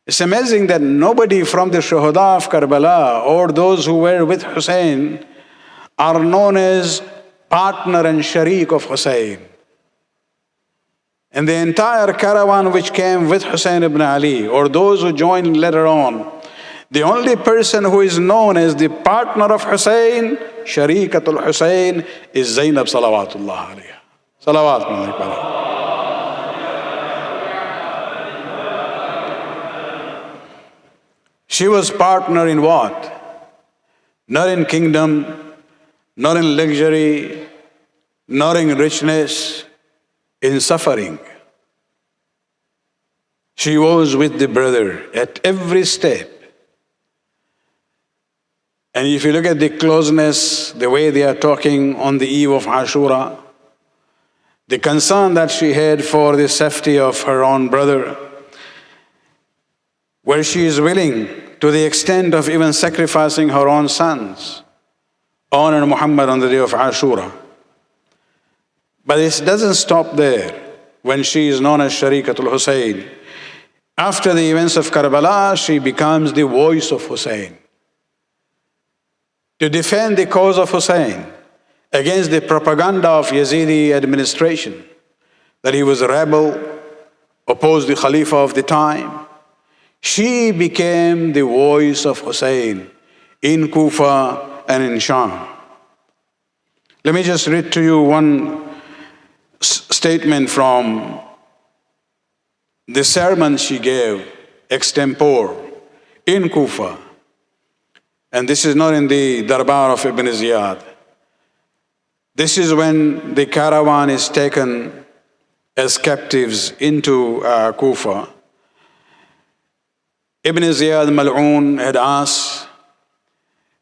It's amazing that nobody from the Shuhada of Karbala or those who were with Hussein are known as partner and sharik of Hussein. And the entire caravan which came with Hussein ibn Ali, or those who joined later on, the only person who is known as the partner of Hussein, Sharikatul Husayn, is Zainab salawatullah alayha. Salawatullah. She was partner in what? Not in kingdom, not in luxury, not in richness, in suffering. She was with the brother at every step. And if you look at the closeness, the way they are talking on the eve of Ashura, the concern that she had for the safety of her own brother, where she is willing to the extent of even sacrificing her own sons, honor Muhammad on the day of Ashura. But it doesn't stop there when she is known as Sharikatul Husayn. After the events of Karbala, she becomes the voice of Hussein, to defend the cause of Hussein against the propaganda of Yazidi administration, that he was a rebel, opposed the Khalifa of the time. She became the voice of Hussein in Kufa and in Sham. Let me just read to you one statement from the sermon she gave extempore in Kufa. And this is not in the Darbar of Ibn Ziyad. This is when the caravan is taken as captives into Kufa. Ibn Ziyad Mal'un had asked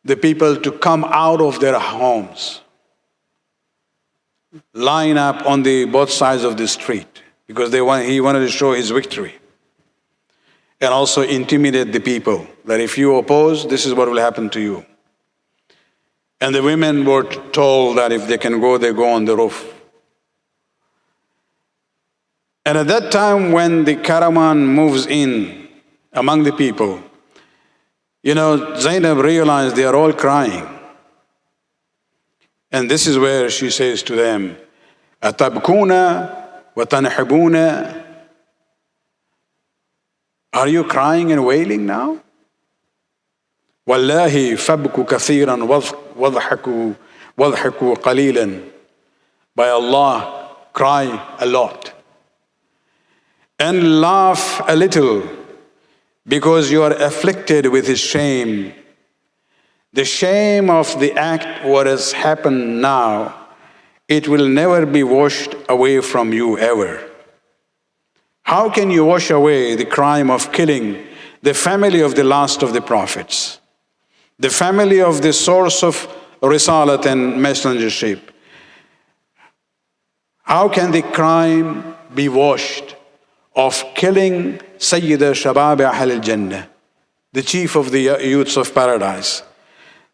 the people to come out of their homes, line up on the both sides of the street, because he wanted to show his victory. And also intimidate the people, that if you oppose, this is what will happen to you. And the women were told that if they can go, they go on the roof. And at that time, when the caravan moves in among the people, Zainab realized they are all crying. And this is where she says to them, "Atabkuna wa tanhibuna." Are you crying and wailing now? Wallahi fabku kathiran wadhaku qalilan. By Allah, cry a lot and laugh a little, because you are afflicted with his shame. The shame of the act what has happened now, it will never be washed away from you ever. How can you wash away the crime of killing the family of the last of the prophets, the family of the source of risalat and messengership? How can the crime be washed of killing Sayyida Shabab Ahl al-Jannah, the chief of the youths of paradise,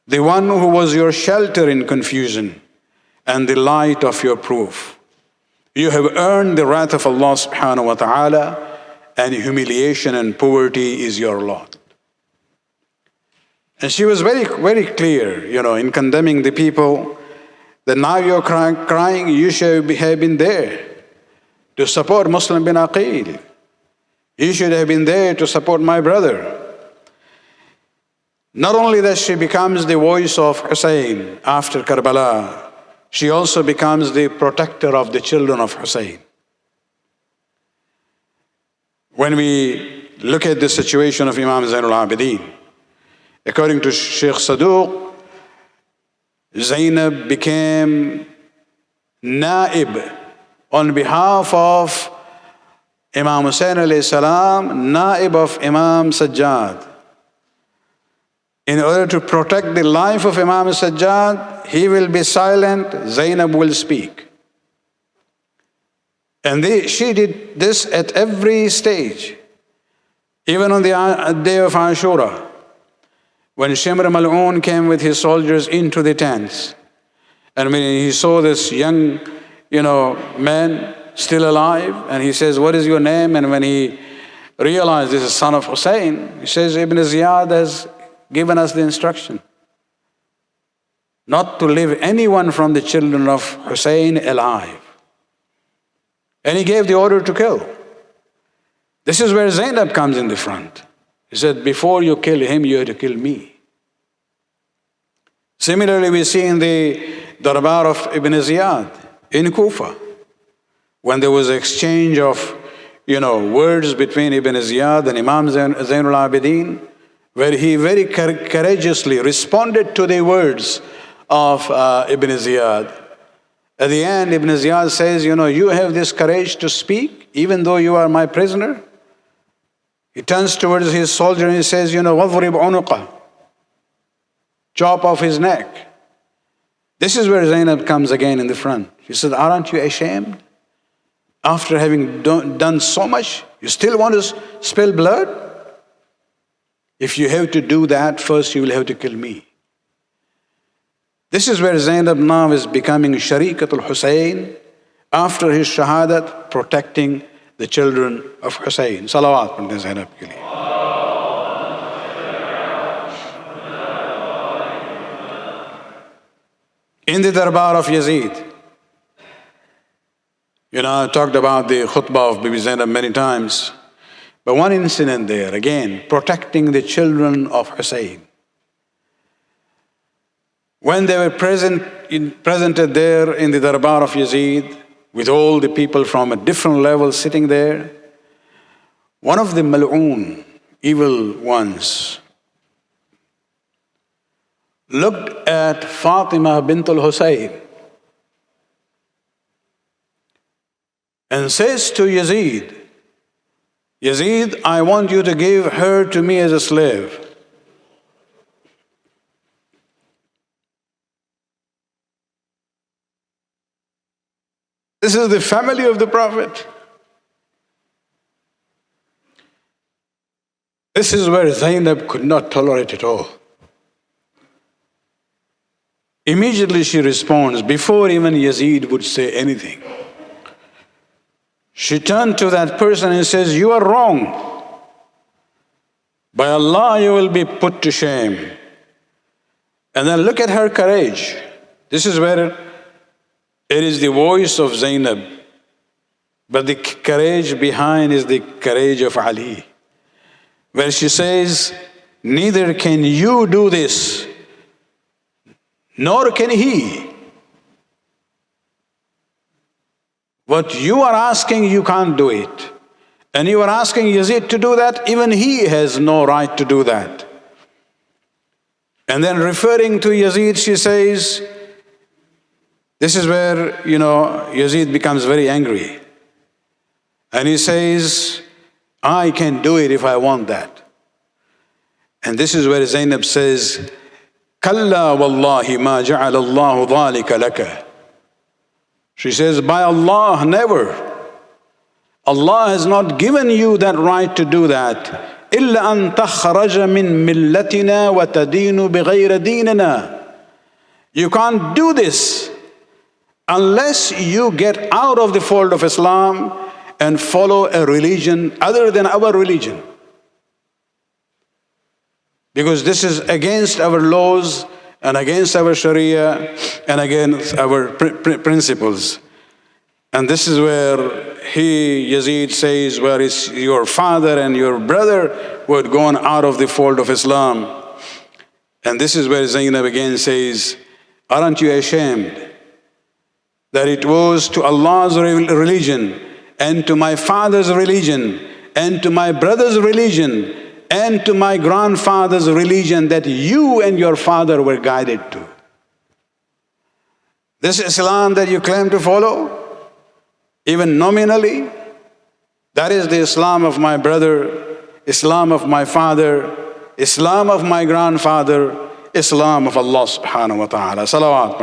the one who was your shelter in confusion and the light of your proof? You have earned the wrath of Allah subhanahu wa ta'ala, and humiliation and poverty is your lot. And she was very, very clear, in condemning the people, that now you're crying, you should have been there to support Muslim bin Aqil. You should have been there to support my brother. Not only that she becomes the voice of Hussein after Karbala, she also becomes the protector of the children of Hussein. When we look at the situation of Imam Zainul Abidin, according to Sheikh Saduq, Zainab became naib on behalf of Imam Husayn alayhi salam, naib of Imam Sajjad. In order to protect the life of Imam Sajjad, he will be silent, Zainab will speak. And she did this at every stage. Even on the day of Ashura, when Shimr Mal'un came with his soldiers into the tents, and when he saw this young, man still alive, and he says, "What is your name?" And when he realized this is son of Hussein, he says, Ibn Ziyad has given us the instruction not to leave anyone from the children of Hussein alive. And he gave the order to kill. This is where Zainab comes in the front. He said, before you kill him, you have to kill me. Similarly, we see in the Darbar of Ibn Ziyad in Kufa, when there was an exchange of words between Ibn Ziyad and Imam Zainul Abidin, where he very courageously responded to the words of Ibn Ziyad. At the end, Ibn Ziyad says, you have this courage to speak, even though you are my prisoner. He turns towards his soldier and he says, وَضْرِبْ عُنُقَهُ, chop off his neck. This is where Zainab comes again in the front. She said, aren't you ashamed? After having done so much, you still want to spill blood? If you have to do that, first you will have to kill me. This is where Zainab now is becoming Sharikatul Husayn, after his shahadat, protecting the children of Hussein. Salawat pante Zainab ke liye. In the Darbar of Yazid, I talked about the khutbah of Bibi Zainab many times, but one incident there, again, protecting the children of Hussein. When they were presented there in the Darbar of Yazid, with all the people from a different level sitting there, one of the mal'oon, evil ones, looked at Fatima bint al-Husayn and says to Yazid, Yazid, I want you to give her to me as a slave. This is the family of the Prophet. This is where Zainab could not tolerate it all. Immediately she responds, before even Yazid would say anything. She turned to that person and says, you are wrong. By Allah, you will be put to shame. And then look at her courage. This is where it is the voice of Zainab, but the courage behind is the courage of Ali, where she says, neither can you do this, nor can he. What you are asking, you can't do it. And you are asking Yazid to do that, even he has no right to do that. And then referring to Yazid, she says, this is where, Yazid becomes very angry. And he says, I can do it if I want that. And this is where Zainab says, Kalla wallahi ma ja'ala Allahu dhalika laka. She says, by Allah, never. Allah has not given you that right to do that. Illa an takhraja min millatina wa tadinu bighayra dinina. You can't do this unless you get out of the fold of Islam and follow a religion other than our religion. Because this is against our laws and against our Sharia and against our principles. And this is where Yazid says, where is your father and your brother who had gone out of the fold of Islam. And this is where Zainab again says, aren't you ashamed that it was to Allah's religion and to my father's religion and to my brother's religion and to my grandfather's religion that you and your father were guided to? This Islam that you claim to follow, even nominally, that is the Islam of my brother, Islam of my father, Islam of my grandfather, Islam of Allah subhanahu wa ta'ala. Salawat.